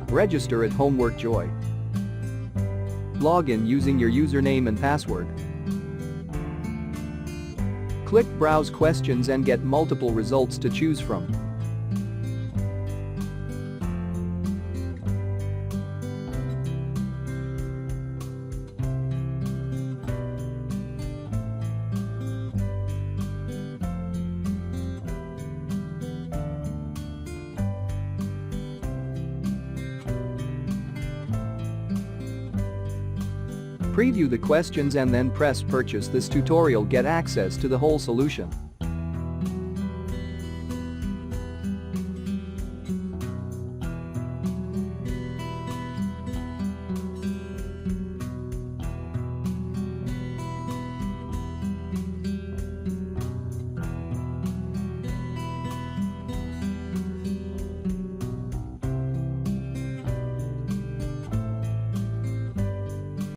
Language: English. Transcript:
Register at Homework Joy. Log in using your username and password. Click Browse Questions and get multiple results to choose from. Preview the questions and then press Purchase. This tutorial get access to the whole solution.